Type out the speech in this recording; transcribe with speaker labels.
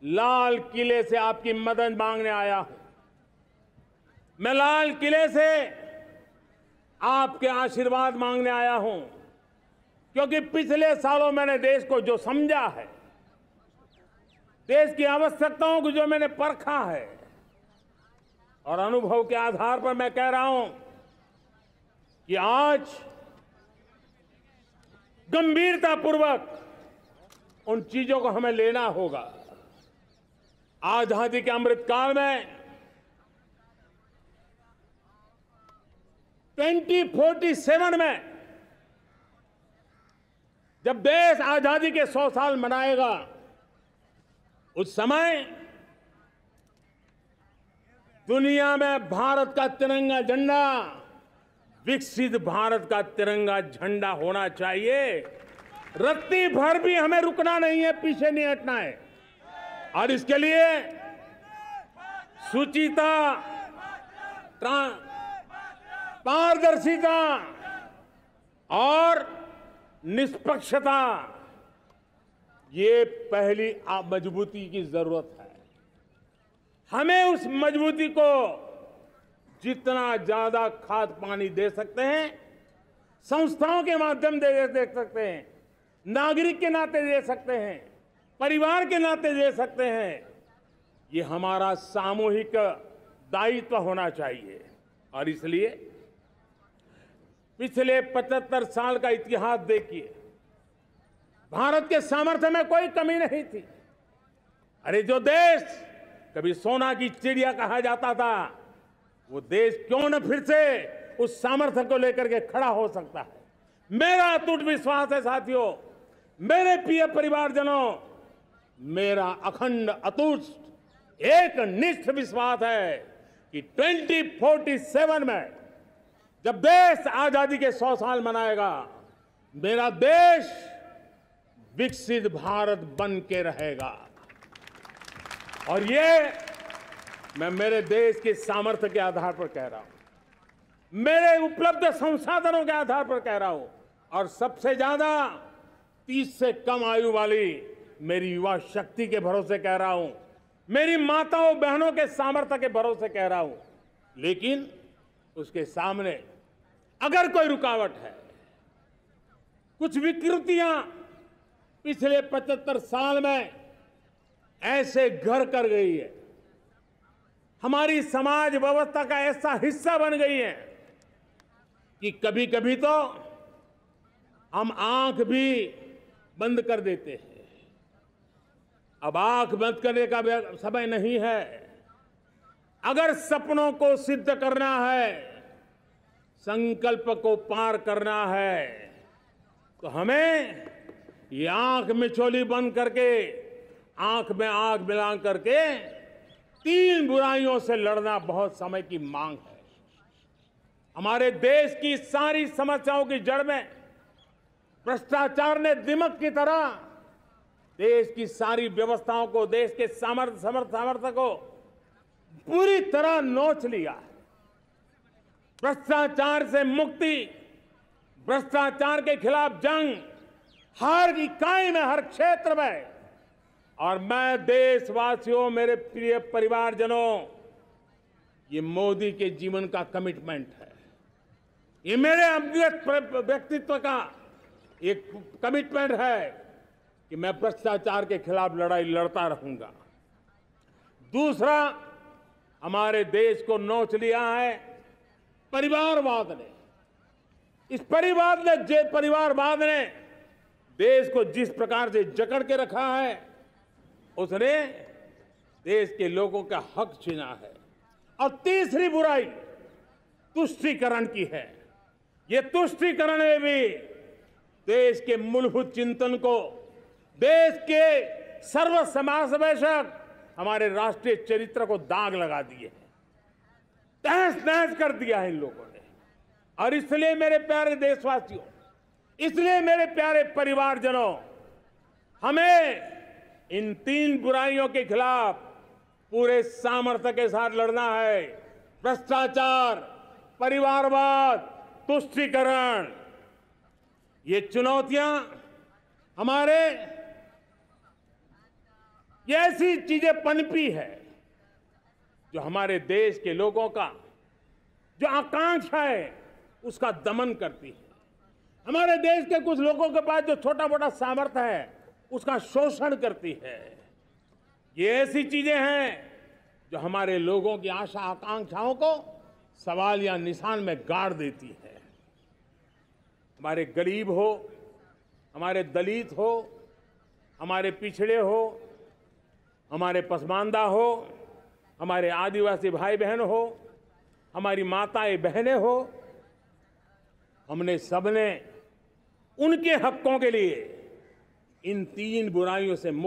Speaker 1: लाल किले से आपकी मदद मांगने आया हूं। मैं लाल किले से आपके आशीर्वाद मांगने आया हूं, क्योंकि पिछले सालों मैंने देश को जो समझा है, देश की आवश्यकताओं को जो मैंने परखा है, और अनुभव के आधार पर मैं कह रहा हूं कि आज गंभीरतापूर्वक उन चीजों को हमें लेना होगा। आजादी के अमृतकाल में 2047 में जब देश आजादी के 100 साल मनाएगा, उस समय दुनिया में भारत का तिरंगा झंडा विकसित भारत का तिरंगा झंडा होना चाहिए। रत्ती भर भी हमें रुकना नहीं है, पीछे नहीं हटना है। और इसके लिए शुचिता, पारदर्शिता और निष्पक्षता, ये पहली मजबूती की जरूरत है। हमें उस मजबूती को जितना ज्यादा खाद पानी दे सकते हैं, संस्थाओं के माध्यम से दे सकते हैं, नागरिक के नाते दे सकते हैं, परिवार के नाते दे सकते हैं, ये हमारा सामूहिक दायित्व होना चाहिए। और इसलिए पिछले 75 साल का इतिहास देखिए, भारत के सामर्थ्य में कोई कमी नहीं थी। अरे जो देश कभी सोना की चिड़िया कहा जाता था, वो देश क्यों न फिर से उस सामर्थ्य को लेकर के खड़ा हो सकता है। मेरा अटूट विश्वास है साथियों, मेरे प्रिय परिवारजनों, मेरा अखंड अटूट एक निष्ठ विश्वास है कि 2047 में जब देश आजादी के 100 साल मनाएगा, मेरा देश विकसित भारत बन के रहेगा। और ये मैं मेरे देश के सामर्थ्य के आधार पर कह रहा हूं, मेरे उपलब्ध संसाधनों के आधार पर कह रहा हूं, और सबसे ज्यादा 30 से कम आयु वाली मेरी युवा शक्ति के भरोसे कह रहा हूं, मेरी माताओं बहनों के सामर्थ्य के भरोसे कह रहा हूं। लेकिन उसके सामने अगर कोई रुकावट है, कुछ विकृतियां पिछले 75 साल में ऐसे घर कर गई है, हमारी समाज व्यवस्था का ऐसा हिस्सा बन गई है कि कभी कभी तो हम आंख भी बंद कर देते हैं। अब आंख बंद करने का समय नहीं है। अगर सपनों को सिद्ध करना है, संकल्प को पार करना है, तो हमें ये आंख मिचौली बंद करके, आंख में आंख मिला करके 3 बुराइयों से लड़ना बहुत समय की मांग है। हमारे देश की सारी समस्याओं की जड़ में भ्रष्टाचार ने दिमक की तरह देश की सारी व्यवस्थाओं को, देश के सामर्थ्य को पूरी तरह नोच लिया है। भ्रष्टाचार से मुक्ति, भ्रष्टाचार के खिलाफ जंग हर इकाई में, हर क्षेत्र में। और मैं देशवासियों, मेरे प्रिय परिवारजनों, ये मोदी के जीवन का कमिटमेंट है। ये मेरे अंतर्गत व्यक्तित्व का एक कमिटमेंट है कि मैं भ्रष्टाचार के खिलाफ लड़ाई लड़ता रहूंगा। दूसरा, हमारे देश को नोच लिया है परिवारवाद ने। इस परिवारवाद ने देश को जिस प्रकार से जकड़ के रखा है, उसने देश के लोगों का हक छीना है। और तीसरी बुराई तुष्टीकरण की है। ये तुष्टीकरण में भी देश के मूलभूत चिंतन को, देश के सर्वसमावेशक हमारे राष्ट्रीय चरित्र को दाग लगा दिए हैं, तहस नहस कर दिया है इन लोगों ने। और इसलिए मेरे प्यारे देशवासियों, इसलिए मेरे प्यारे परिवारजनों, हमें इन 3 बुराइयों के खिलाफ पूरे सामर्थ्य के साथ लड़ना है। भ्रष्टाचार, परिवारवाद, तुष्टीकरण, ये चुनौतियां हमारे ये ऐसी चीजें पनपी है जो हमारे देश के लोगों का जो आकांक्षा है उसका दमन करती है। हमारे देश के कुछ लोगों के पास जो छोटा मोटा सामर्थ्य है उसका शोषण करती है। ये ऐसी चीजें हैं जो हमारे लोगों की आशा आकांक्षाओं को सवाल या निशान में गाड़ देती है। हमारे गरीब हो, हमारे दलित हो, हमारे पिछड़े हो, हमारे पसमानदा हो, हमारे आदिवासी भाई बहन हो, हमारी माताएं बहनें हो, हमने सबने उनके हकों के लिए इन तीन बुराइयों से मुक्त